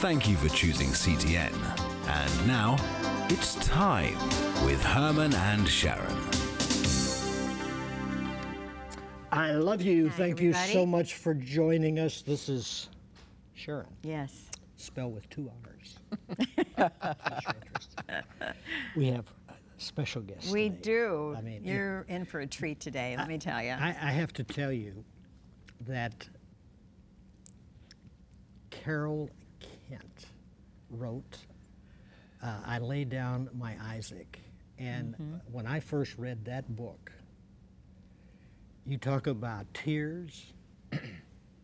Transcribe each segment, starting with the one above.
Thank you for choosing CTN. And now, it's time with Herman and Sharron. I love you. Hi, Thank everybody. you so much for joining us. This is Sharron. Yes. Spelled with 2 R's. In case you're interested. We have a special guest We today. do. I mean, You're in for a treat today, let me tell you. I have to tell you that Carol Kent wrote I Lay Down My Isaac. And when I first read that book, you talk about tears.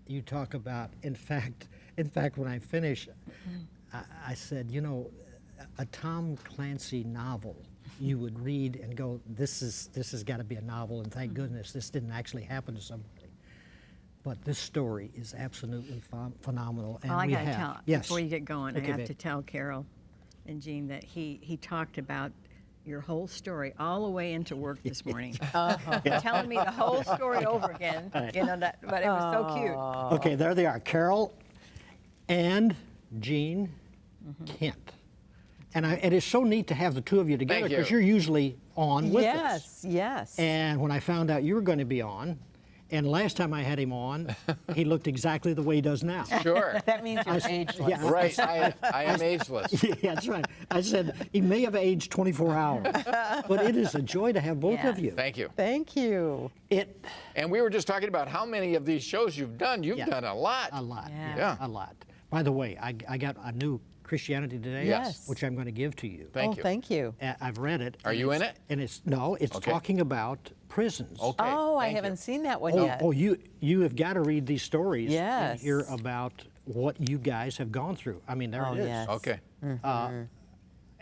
You talk about, in fact, when I finished, I said, you know, a Tom Clancy novel you would read and go, this has got to be a novel, and thank goodness this didn't actually happen to somebody. But this story is absolutely phenomenal. And Well, I we got to have, tell, yes. before you get going, Okay, I have babe. to tell Carol and Jean that he talked about your whole story all the way into work this morning. Telling me the whole story over again, you know, but it was so cute. Okay, there they are, Carol and Jean Kent. And it is so neat to have the two of you together Thank you. because you're usually on with us. Yes, yes. And when I found out you were going to be on, and last time I had him on, he looked exactly the way he does now. Sure. That means you're ageless. Yeah, Right. I am ageless. yeah, that's right. I said he may have aged 24 hours, but it is a joy to have both of Yes. you. Thank you. Thank you. And we were just talking about how many of these shows you've done. You've Yeah. done a lot. A lot. Yeah. Yeah. A lot. By the way, I got a new Christianity Today, Yes. which I'm going to give to you. Thank you. Thank you. I've read it. Are and you it's- in it? And it's Okay. talking about prisons. Okay. Oh, I thank you. haven't seen that one Oh, yet. oh, you have got to read these stories and Yes. hear about what you guys have gone through. I mean, there Oh, it is. yes. Okay.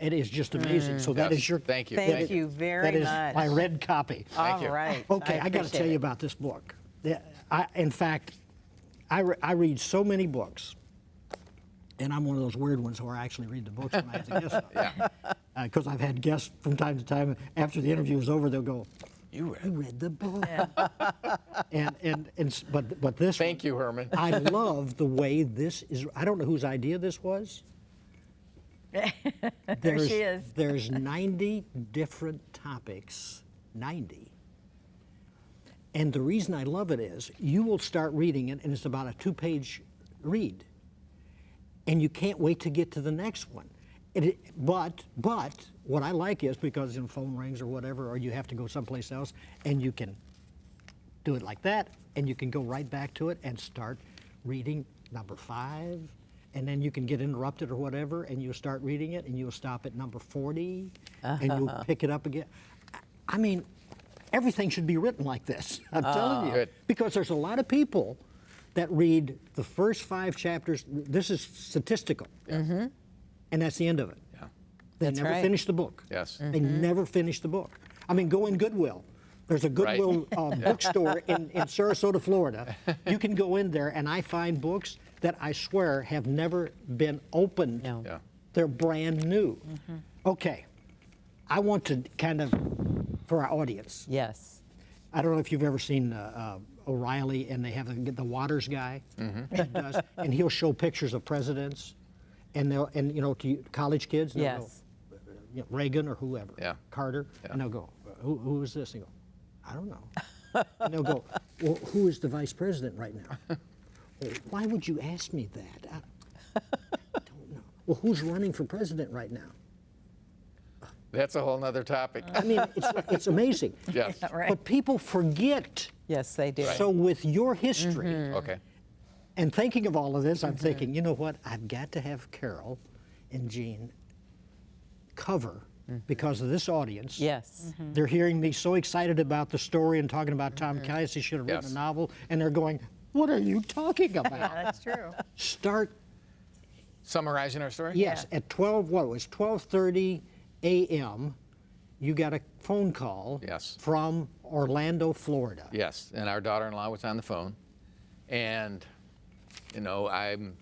It is just amazing. So that Yes. is your Thank you. Thank you very that is much. my red copy. Thank you. All right. Okay, I got to appreciate tell you it. about this book. In fact, I read so many books, and I'm one of those weird ones where I actually read the books when I have the guests on. Because I've had guests from time to time. After the interview is over, they'll go, You "You read the book." But this. Thank you, Herman. I love the way this is. I don't know whose idea this was. There she is. There's 90 different topics. 90. And the reason I love it is you will start reading it, and it's about a 2-page read, and you can't wait to get to the next one. But what I like is because the phone rings or whatever, or you have to go someplace else, and you can do it like that, and you can go right back to it and start reading number 5, and then you can get interrupted or whatever, and you'll start reading it, and you'll stop at number 40, and you'll pick it up again. I mean, everything should be written like this. I'm telling you, Good. because there's a lot of people that read the first 5 chapters. This is statistical, and that's the end of it. Yeah. They That's never right. finish the book. Yes. They never finish the book. I mean, go in Goodwill. There's a Right. Goodwill bookstore in Sarasota, Florida. You can go in there, and I find books that I swear have never been opened. No. Yeah. They're brand new. Okay. I want to kind of, for our audience, Yes. I don't know if you've ever seen O'Reilly, and they have the Waters guy that does, and he'll show pictures of presidents, and to college kids, and they'll Yes. go, Reagan or whoever, Yeah. Carter, and they'll go, who is this? And go, I don't know. And they'll go, well, who is the vice president right now? Well, why would you ask me that? I don't know. Well, who's running for president right now? That's a whole nother topic. I mean, it's amazing. Yes. Right. But people forget. Yes, they do. So with your history, Okay. and thinking of all of this, I'm thinking, you know what? I've got to have Carol and Jean cover because of this audience. Yes. They're hearing me so excited about the story and talking about Tom Clancy should have written Yes. a novel, and they're going, what are you talking about? Yeah, that's true. Start, Summarizing our story? yes, at 12:30 a.m., you got a phone call Yes. from Orlando, Florida. Yes. And our daughter-in-law was on the phone. And, I'm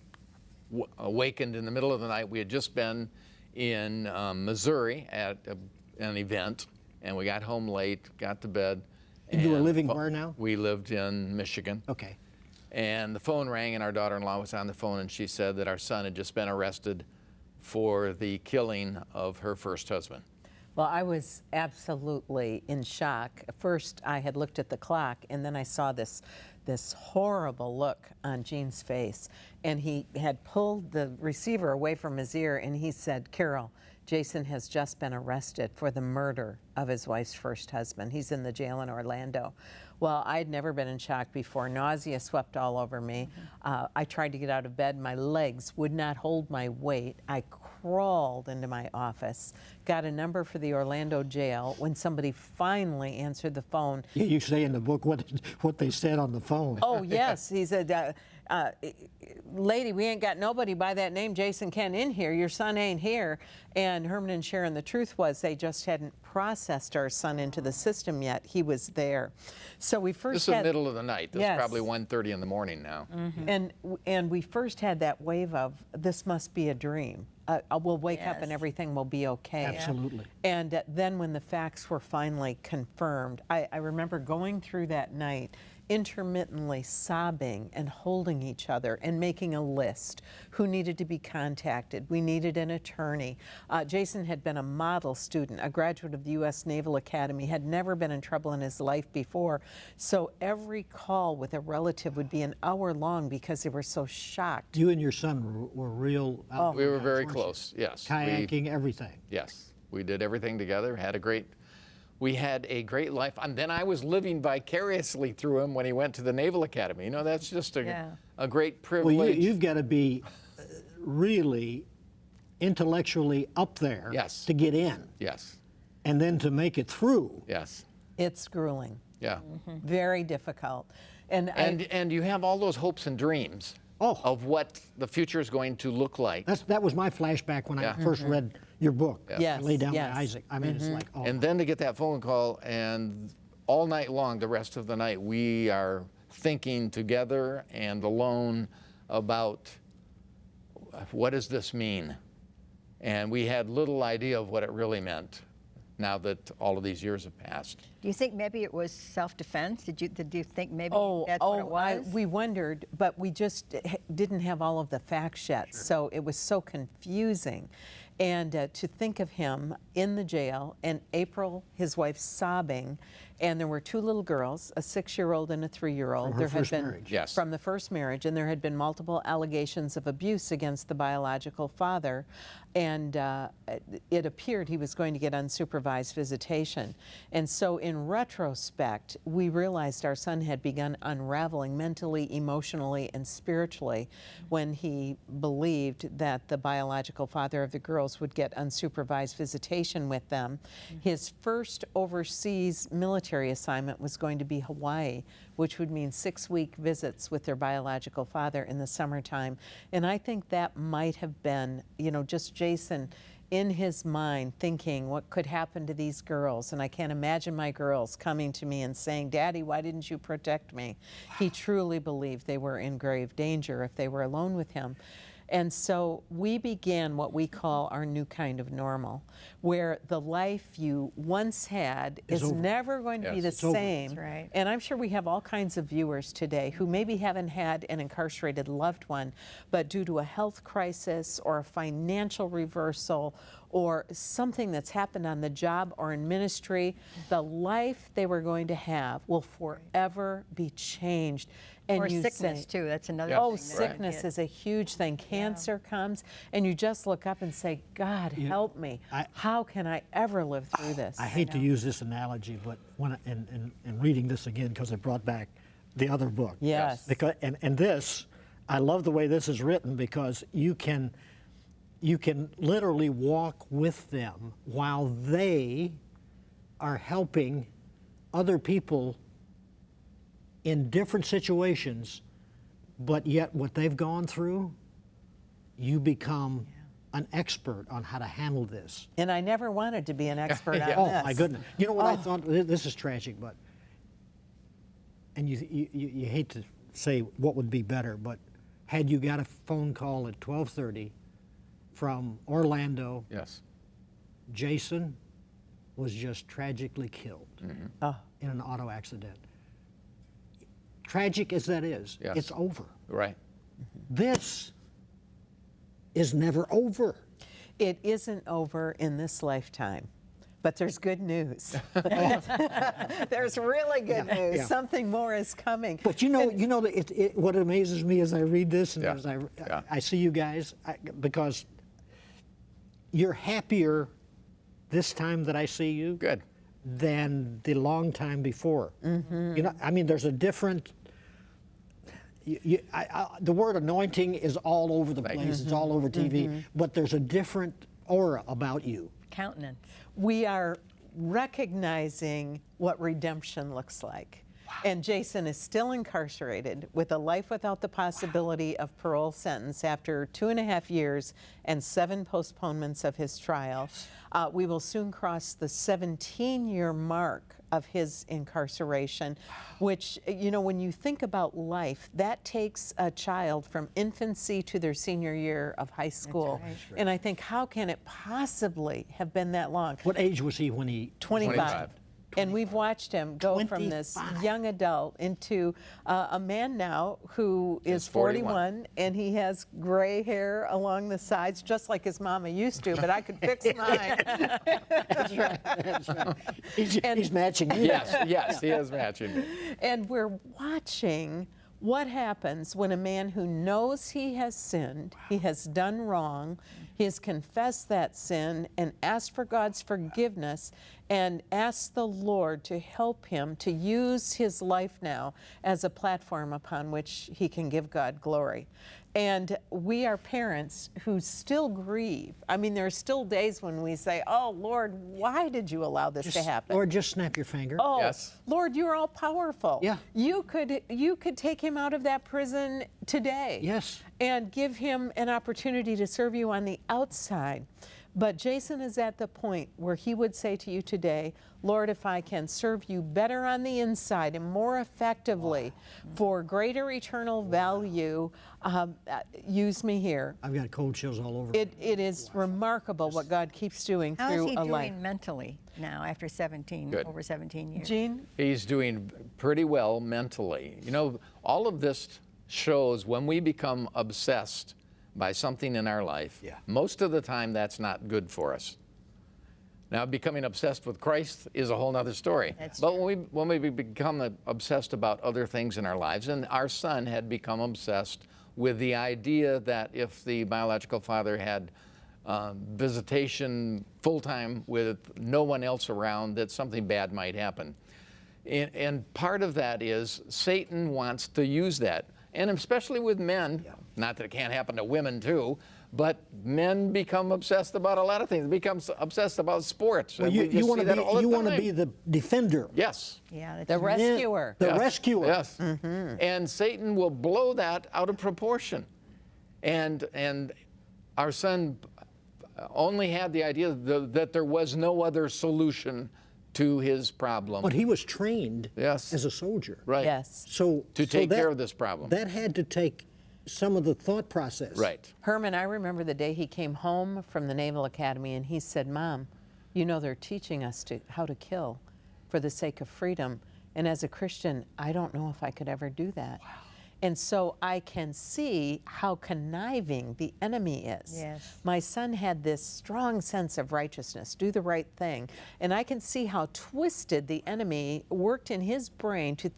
awakened in the middle of the night. We had just been in Missouri at an event, and we got home late, got to bed. And you were living where now? We lived in Michigan. Okay. And the phone rang, and our daughter-in-law was on the phone, and she said that our son had just been arrested for the killing of her first husband. Well, I was absolutely in shock. First, I had looked at the clock, and then I saw this horrible look on Gene's face. And he had pulled the receiver away from his ear, and he said, "Carol, Jason has just been arrested for the murder of his wife's first husband. He's in the jail in Orlando." Well, I'd never been in shock before. Nausea swept all over me. I tried to get out of bed. My legs would not hold my weight. I crawled into my office, got a number for the Orlando jail. When somebody finally answered the phone. Yeah, you say in the book what they said on the phone. Oh, yes. He said, "Lady, we ain't got nobody by that name, Jason Kent, in here. Your son ain't here." And Herman and Sharron, the truth was they just hadn't processed our son into the system yet. He was there. So we first This is the middle of the night. It's Yes. probably 1:30 in the morning now. And we first had that wave of, this must be a dream. We'll wake up and Yes. everything will be okay. Absolutely. And then when the facts were finally confirmed, I remember going through that night intermittently sobbing and holding each other and making a list who needed to be contacted. We needed an attorney. Jason had been a model student, a graduate of the U.S. Naval Academy, had never been in trouble in his life before. So every call with a relative would be an hour long because they were so shocked. You and your son were real. We were very close, yes. Kayaking, everything. Yes, we did everything together, we had a great life. And then I was living vicariously through him when he went to the Naval Academy. You know, that's just a great privilege. Well, you've got to be really intellectually up there Yes. to get in, Yes, and then to make it through. yes, It's grueling, yeah. very difficult. And And you have all those hopes and dreams of what the future is going to look like. That was my flashback when I first read your book. Yes, Lay Down yes. by Isaac. I mean, it's like, And then to get that phone call, and all night long, the rest of the night, we are thinking together and alone about what does this mean? And we had little idea of what it really meant now that all of these years have passed. Do you think maybe it was self-defense? Did you think maybe that's what it was? we wondered, but we just didn't have all of the facts yet, so it was so confusing. And to think of him in the jail, and April, his wife, sobbing, and there were two little girls, a 6-year-old and a 3-year-old. From her first marriage. Yes. From the first marriage, and there had been multiple allegations of abuse against the biological father, and it appeared he was going to get unsupervised visitation. And so in retrospect, we realized our son had begun unraveling mentally, emotionally, and spiritually when he believed that the biological father of the girls would get unsupervised visitation with them. His first overseas military assignment was going to be Hawaii, which would mean 6-week visits with their biological father in the summertime. And I think that might have been, just Jason in his mind thinking what could happen to these girls. And I can't imagine my girls coming to me and saying, "Daddy, why didn't you protect me?" He truly believed they were in grave danger if they were alone with him. And so we began what we call our new kind of normal, where the life you once had is over. never going to be the It's over. same. That's right. And I'm sure we have all kinds of viewers today who maybe haven't had an incarcerated loved one, but due to a health crisis or a financial reversal or something that's happened on the job or in ministry, the life they were going to have will forever be changed. And Or you sickness, say, too. That's another Oh, thing. sickness is a huge thing. Cancer comes, and you just look up and say, "God, help me. How can I ever live through this?" I hate to use this analogy, but when in reading this again, because it brought back the other book. Yes. Because and this, I love the way this is written because you can literally walk with them while they are helping other people in different situations, but yet what they've gone through, you become an expert on how to handle this. And I never wanted to be an expert on Oh this. my goodness! You know what I thought? This is tragic, but and you hate to say what would be better, but had you got a phone call at 12:30 from Orlando, Yes. Jason was just tragically killed in an auto accident. tragic as that is, Yes. it's over. Right. This is never over. It isn't over in this lifetime, but there's good news. There's really good news. yeah. Something more is coming. But what amazes me as I read this and Yeah. as I Yeah. see you guys, because you're happier this time that I see you Good. than the long time before. You know, I mean, there's a different. The word anointing is all over the place. It's all over TV, but there's a different aura about you. Countenance. We are recognizing what redemption looks like. And Jason is still incarcerated with a life without the possibility of parole sentence after 2.5 years and 7 postponements of his trial. We will soon cross the 17-year mark of his incarceration, which, you know, when you think about life, that takes a child from infancy to their senior year of high school. right. And I think, how can it possibly have been that long? What age was he when he? 25. And we've watched him go from this 25. young adult into a man now who is 41, and he has gray hair along the sides, just like his mama used to, but I could fix mine. That's right. That's right. He's matching you. Yes, he is matching me. And we're watching what happens when a man who knows he has sinned, he has done wrong, he has confessed that sin and asked for God's forgiveness and asked the Lord to help him to use his life now as a platform upon which he can give God glory. And we are parents who still grieve. I mean, there are still days when we say, oh, Lord, why did you allow this to happen? Or just snap your finger. Oh, Yes. Lord, you're all powerful. Yeah. You could take him out of that prison today. Yes. And give him an opportunity to serve you on the outside. But Jason is at the point where he would say to you today, Lord, if I can serve you better on the inside and more effectively for greater eternal value, use me here. I've got cold chills all over. It is remarkable what God keeps doing How is through he a life. doing mentally now after Good. over 17 years? Gene? He's doing pretty well mentally. You know, all of this shows when we become obsessed by something in our life, most of the time that's not good for us. Now, becoming obsessed with Christ is a whole other story. That's But when we become obsessed about other things in our lives, and our son had become obsessed with the idea that if the biological father had visitation full-time with no one else around, that something bad might happen. And part of that is Satan wants to use that. And especially with men, not that it can't happen to women too, but men become obsessed about a lot of things. They become obsessed about sports. Well, And we you just want see that all the to time. be the defender. Yes. Yeah, that's The right. rescuer. The Yes. rescuer. Yes. And Satan will blow that out of proportion. And our son only had the idea that there was no other solution to his problem. But he was trained Yes. as a soldier. Right. Yes. So To so take that- care of this problem. That had to take some of the thought process. Right. Herman, I remember the day he came home from the Naval Academy and he said, Mom, you know they're teaching us how to kill for the sake of freedom. And as a Christian, I don't know if I could ever do that. Wow. And so I can see how conniving the enemy is. Yes. My son had this strong sense of righteousness, do the right thing. And I can see how twisted the enemy worked in his brain to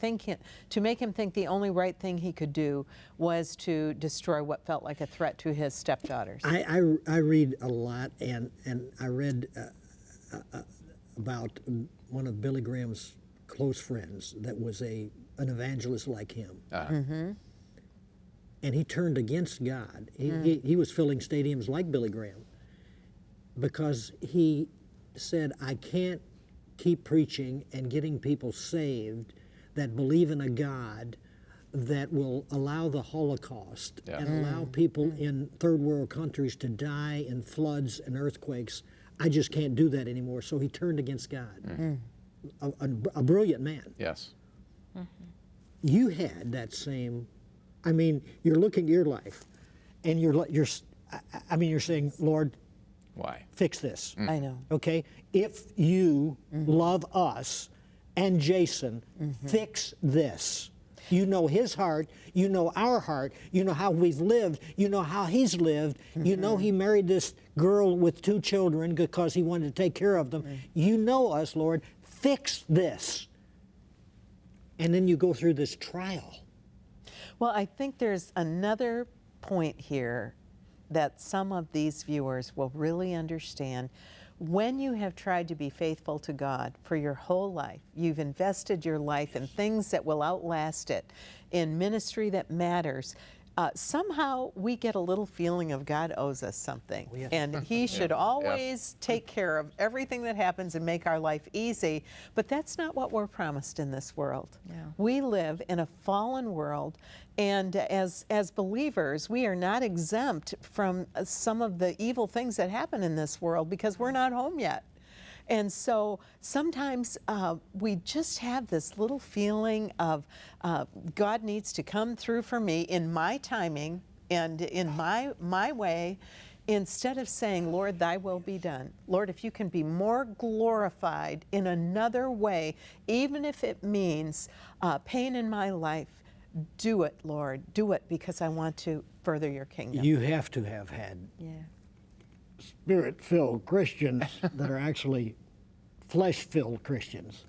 make him think the only right thing he could do was to destroy what felt like a threat to his stepdaughters. I read a lot, and I read about one of Billy Graham's close friends that was an evangelist like him. And he turned against God. He was filling stadiums like Billy Graham because he said, I can't keep preaching and getting people saved that believe in a God that will allow the Holocaust and allow people in third world countries to die in floods and earthquakes. I just can't do that anymore. So he turned against God. A brilliant man. Yes. You had that same, I mean, you're looking at your life and you're saying, Lord, Why? fix this. I know. Okay? If you love us and Jason, fix this. You know his heart. You know our heart. You know how we've lived. You know how he's lived. You know he married this girl with 2 children because he wanted to take care of them. You know us, Lord. Fix this. And then you go through this trial. Well, I think there's another point here that some of these viewers will really understand. When you have tried to be faithful to God for your whole life, you've invested your life in things that will outlast it, in ministry that matters, somehow we get a little feeling of God owes us something. Yes. And he should always take care of everything that happens and make our life easy. But that's not what we're promised in this world. Yeah. We live in a fallen world, and as believers, we are not exempt from some of the evil things that happen in this world because we're not home yet. And so sometimes we just have this little feeling of God needs to come through for me in my timing and in my way, instead of saying, Lord, thy will be done. Lord, if you can be more glorified in another way, even if it means pain in my life, do it, Lord. Do it because I want to further your kingdom. You have to have had Spirit-filled Christians that are actually flesh-filled Christians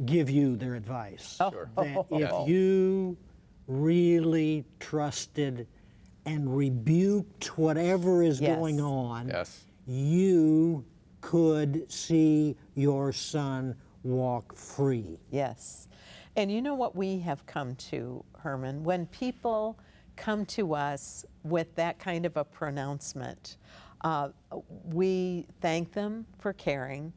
give you their advice. Sure. That if you really trusted and rebuked whatever is going on, Yes. you could see your son walk free. Yes. And you know what we have come to, Herman? When people come to us with that kind of a pronouncement, we thank them for caring,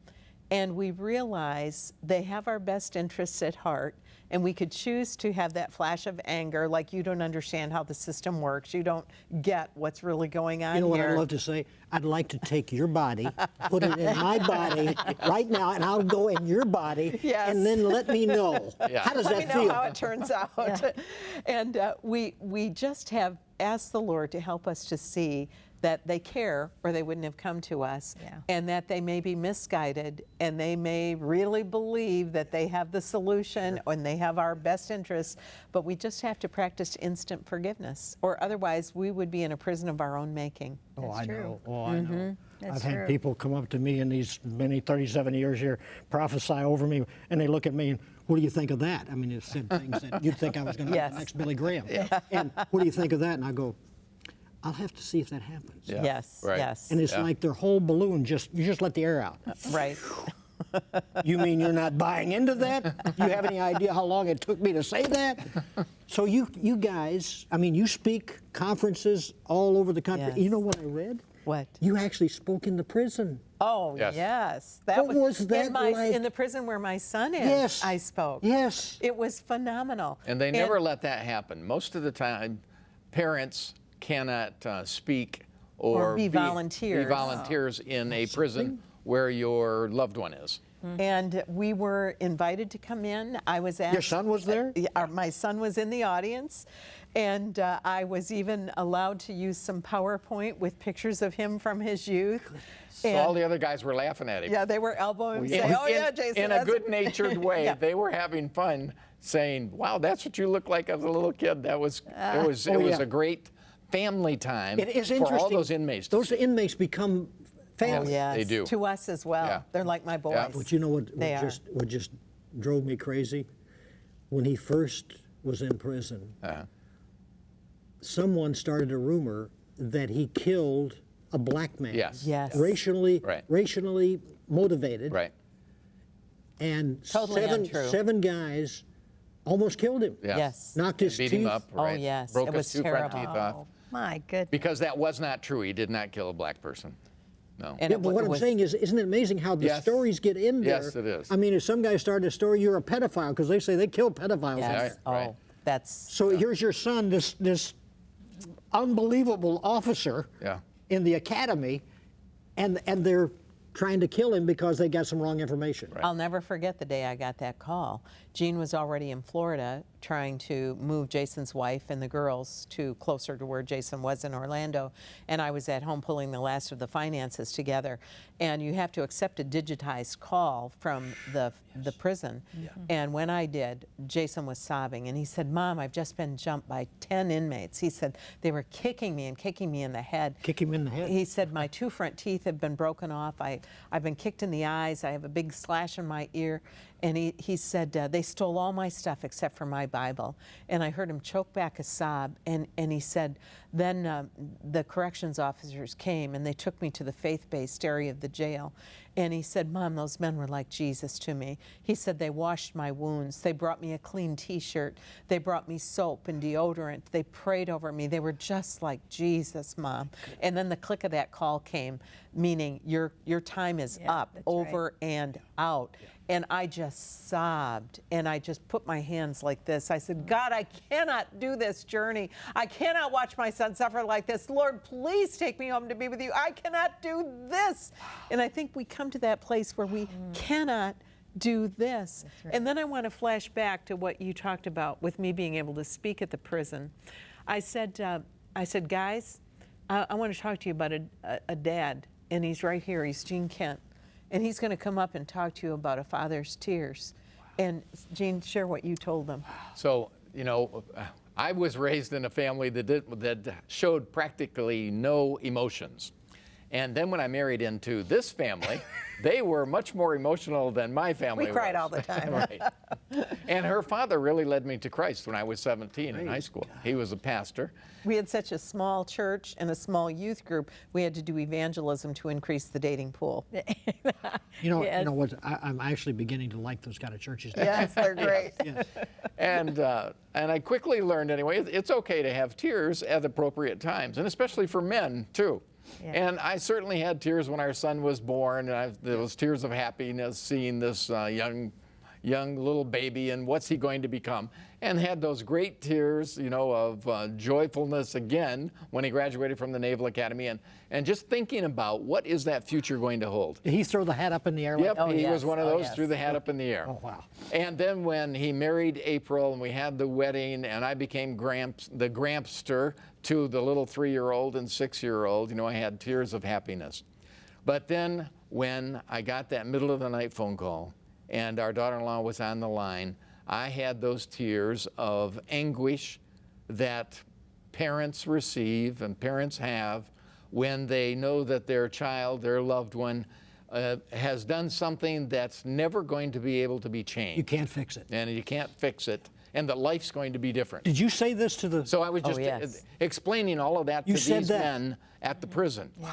and we realize they have our best interests at heart, and we could choose to have that flash of anger, like you don't understand how the system works, you don't get what's really going on here. You know what I'd love to say? I'd like to take your body, put it in my body right now, and I'll go in your body, and then let me know. How does Let that me feel? know how it turns out. And we just have asked the Lord to help us to see that they care or they wouldn't have come to us, and that they may be misguided and they may really believe that they have the solution and they have our best interests, but we just have to practice instant forgiveness, or otherwise we would be in a prison of our own making. Oh, That's I true. know. Oh, I know. That's I've had true. people come up to me in these many 37 years here, prophesy over me, and they look at me and, what do you think of that? I mean, it said things that you'd think I was going to be the next Billy Graham. And what do you think of that? And I go, I'll have to see if that happens. Yeah. Yes, Right. yes. And it's like their whole balloon, you just let the air out. Right. You mean you're not buying into that? Do you have any idea how long it took me to say that? So you guys, I mean, you speak conferences all over the country. Yes. You know what I read? What? You actually spoke in the prison. Oh, Yes. yes. What was that in like? in the prison where my son is, Yes. I spoke. Yes. It was phenomenal. And they never let that happen. Most of the time, parents cannot speak or be volunteers. Be volunteers in a prison where your loved one is. And we were invited to come in. I was asked. Your son was there? My son was in the audience, and I was even allowed to use some PowerPoint with pictures of him from his youth. So all the other guys were laughing at him. Yeah, they were elbowing him, saying, "Oh yeah, Jason." In a that's good-natured way, Yeah. they were having fun, saying, "Wow, that's what you look like as a little kid." That was it was yeah. a great family time It is for interesting. all those inmates. to Those see. inmates become family. Oh, yes. They do. To us as well. Yeah. They're like my boys. Yeah. But you know what They are. just drove me crazy? When he first was in prison, someone started a rumor that he killed a black man. Yes. Yes. Racially Right. motivated. Right. And Totally untrue. seven guys almost killed him. Yeah. Yes. Knocked his Beat teeth. him up. Oh, Right. yes. Broke It his was 2 front terrible. teeth off. Oh, my goodness. Because that was not true. He did not kill a black person. No. And Yeah, it but what it I'm was- saying is, isn't it amazing how the Yes. stories get in there? Yes, it is. I mean, if some guy started a story, you're a pedophile, because they say they kill pedophiles. Yes. Right. Oh, that's So here's your son, this unbelievable officer Yeah. in the academy, and they're trying to kill him because they got some wrong information. I'll never forget the day I got that call. Gene was already in Florida trying to move Jason's wife and the girls closer to where Jason was in Orlando, and I was at home pulling the last of the finances together. And you have to accept a digitized call from the prison. And when I did, Jason was sobbing, and he said, "Mom, I've just been jumped by 10 inmates." He said, "They were kicking me and kicking me in the head." Kick him in the head? He said, "My 2 front teeth have been broken off. I've been kicked in the eyes. I have a big slash in my ear." And he said, "They stole all my stuff except for my Bible." And I heard him choke back a sob, and he said, then the corrections officers came and they took me to the faith-based area of the jail. And he said, "Mom, those men were like Jesus to me." He said, "They washed my wounds. They brought me a clean T-shirt. They brought me soap and deodorant. They prayed over me. They were just like Jesus, Mom." And then the click of that call came, meaning your time is up, over and out. And I just sobbed, and I just put my hands like this. I said, "God, I cannot do this journey. I cannot watch my son suffer like this. Lord, please take me home to be with you. I cannot do this." And I think we come to that place where we cannot do this. And then I want to flash back to what you talked about with me being able to speak at the prison. I said, "Guys, I want to talk to you about a dad, and he's right here. He's Gene Kent. And he's going to come up and talk to you about a father's tears." And Gene, share what you told them. So, you know, I was raised in a family that showed practically no emotions. And then when I married into this family, they were much more emotional than my family was. We cried all the time. Right. And her father really led me to Christ when I was 17 in high school. He was a pastor. We had such a small church and a small youth group, we had to do evangelism to increase the dating pool. You know what? I'm actually beginning to like those kind of churches. Yes, they're great. Yes. And I quickly learned anyway, it's okay to have tears at appropriate times, and especially for men too. Yeah. And I certainly had tears when our son was born, and there was tears of happiness seeing this young little baby and what's he going to become, and had those great tears, you know, of joyfulness again when he graduated from the Naval Academy, and just thinking about what is that future going to hold. Did he throw the hat up in the air? Yep, Like, he was one of those, threw the hat up in the air. Oh, wow. And then when he married April and we had the wedding and I became the Grampster to the little 3-year-old and 6-year-old, you know, I had tears of happiness. But then when I got that middle of the night phone call and our daughter-in-law was on the line, I had those tears of anguish that parents receive and parents have when they know that their child, their loved one, has done something that's never going to be able to be changed. You can't fix it. And you can't fix it, and that life's going to be different. Did you say this to the... So I was just explaining all of that to these men at the prison. Wow.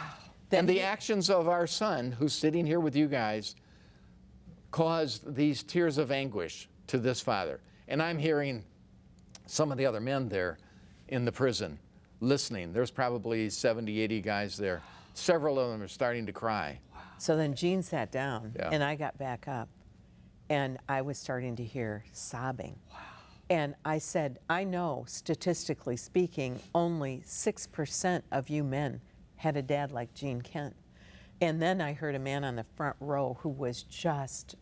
And the actions of our son, who's sitting here with you guys, caused these tears of anguish to this father. And I'm hearing some of the other men there in the prison listening. There's probably 70, 80 guys there. Several of them are starting to cry. So then Gene sat down, and I got back up, and I was starting to hear sobbing. Wow. And I said, "I know, statistically speaking, only 6% of you men had a dad like Gene Kent." And then I heard a man on the front row who was just,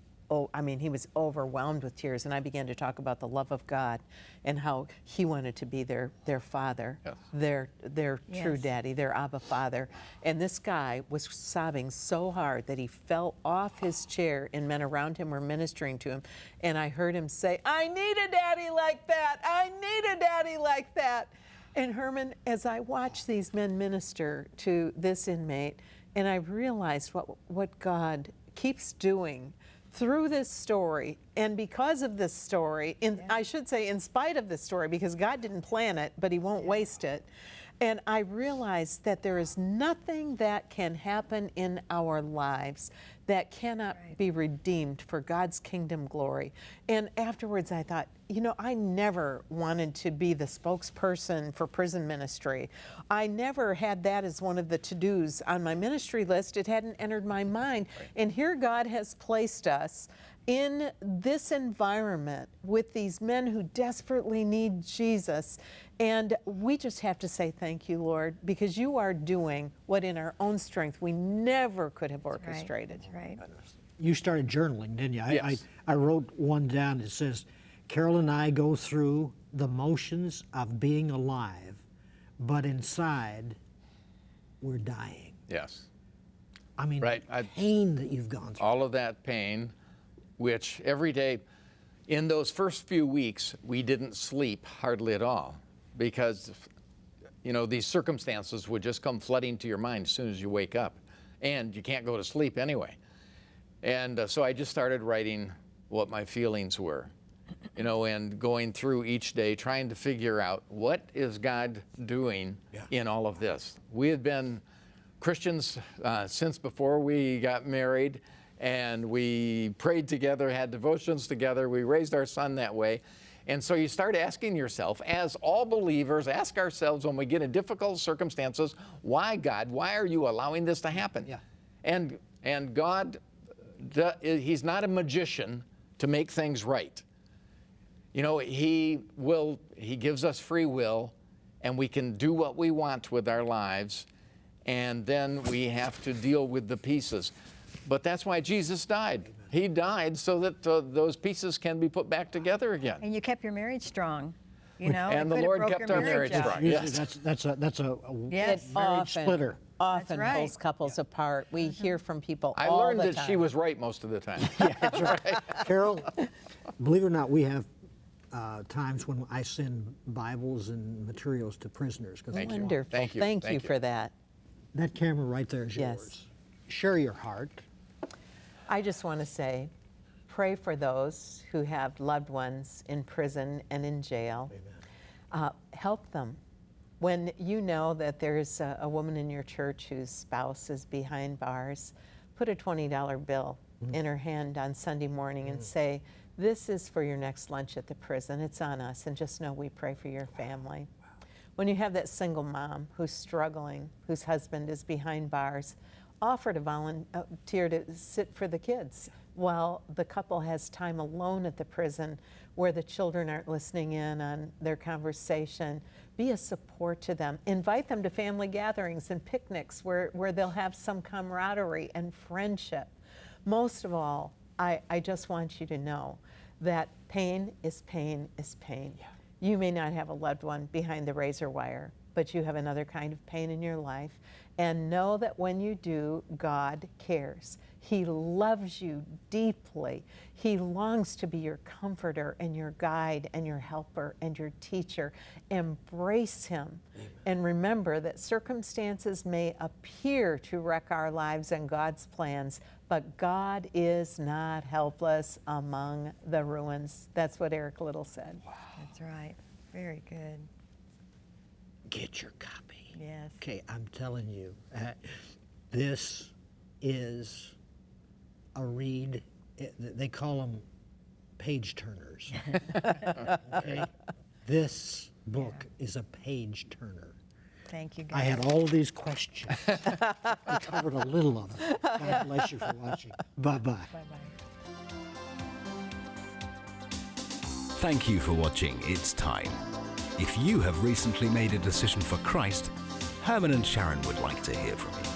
he was overwhelmed with tears, and I began to talk about the love of God and how he wanted to be their father, their true daddy, their Abba Father. And this guy was sobbing so hard that he fell off his chair, and men around him were ministering to him. And I heard him say, "I need a daddy like that. I need a daddy like that." And Herman, as I watched these men minister to this inmate, and I realized what God keeps doing through this story, and because of this story, I should say in spite of this story, because God didn't plan it, but he won't waste it. And I realized that there is nothing that can happen in our lives that cannot be redeemed for God's kingdom glory. And afterwards I thought, I never wanted to be the spokesperson for prison ministry. I never had that as one of the to-dos on my ministry list. It hadn't entered my mind. And here God has placed us in this environment with these men who desperately need Jesus. And we just have to say thank you, Lord, because you are doing what in our own strength we never could have orchestrated. That's right. You started journaling, didn't you? Yes. I wrote one down that says, Carol and I go through the motions of being alive, but inside, we're dying. Yes. I mean, Right. the pain that you've gone through. All of that pain, which every day, in those first few weeks, we didn't sleep hardly at all because, you know, these circumstances would just come flooding to your mind as soon as you wake up. And you can't go to sleep anyway. And so I just started writing what my feelings were, you know, and going through each day trying to figure out what is God doing in all of this. We had been Christians since before we got married, and we prayed together, had devotions together. We raised our son that way. And so you start asking yourself, as all believers, ask ourselves when we get in difficult circumstances, why, God? Why are you allowing this to happen? Yeah. And God, he's not a magician to make things right. You know, he gives us free will, and we can do what we want with our lives, and then we have to deal with the pieces. But that's why Jesus died. He died so that those pieces can be put back together again. And you kept your marriage strong, you know. And It the could have Lord broke kept your our marriage up. strong. Usually Yes. that's a Yes. marriage splitter. Often right. pulls couples apart. We hear from people I all learned the that time. she was right most of the time. That's right. Carol, believe it or not, we have times when I send Bibles and materials to prisoners. 'Cause Thank you. Wonderful. Thank you. Thank Thank you you. for that. that camera right there is Yes. yours. Share your heart. I just want to say, pray for those who have loved ones in prison and in jail. Help them. When you know that there's a woman in your church whose spouse is behind bars, put a $20 bill in her hand on Sunday morning and say, this is for your next lunch at the prison. It's on us, and just know we pray for your family. When you have that single mom who's struggling, whose husband is behind bars, offer to volunteer to sit for the kids while the couple has time alone at the prison where the children aren't listening in on their conversation. Be a support to them. Invite them to family gatherings and picnics where they'll have some camaraderie and friendship. Most of all, I just want you to know that pain is pain is pain. Yeah. You may not have a loved one behind the razor wire, but you have another kind of pain in your life. And know that when you do, God cares. He loves you deeply. He longs to be your comforter and your guide and your helper and your teacher. Embrace him. Amen. And remember that circumstances may appear to wreck our lives and God's plans, but God is not helpless among the ruins. That's what Eric Little said. Wow. That's right. Very good. Get your copy. Yes. Okay, I'm telling you, this is a read. They call them page turners. Okay? This book is a page turner. Thank you, guys. I had all of these questions. We covered a little of them. God bless you for watching. Bye-bye. Bye-bye. Thank you for watching It's Time. If you have recently made a decision for Christ, Herman and Sharron would like to hear from you.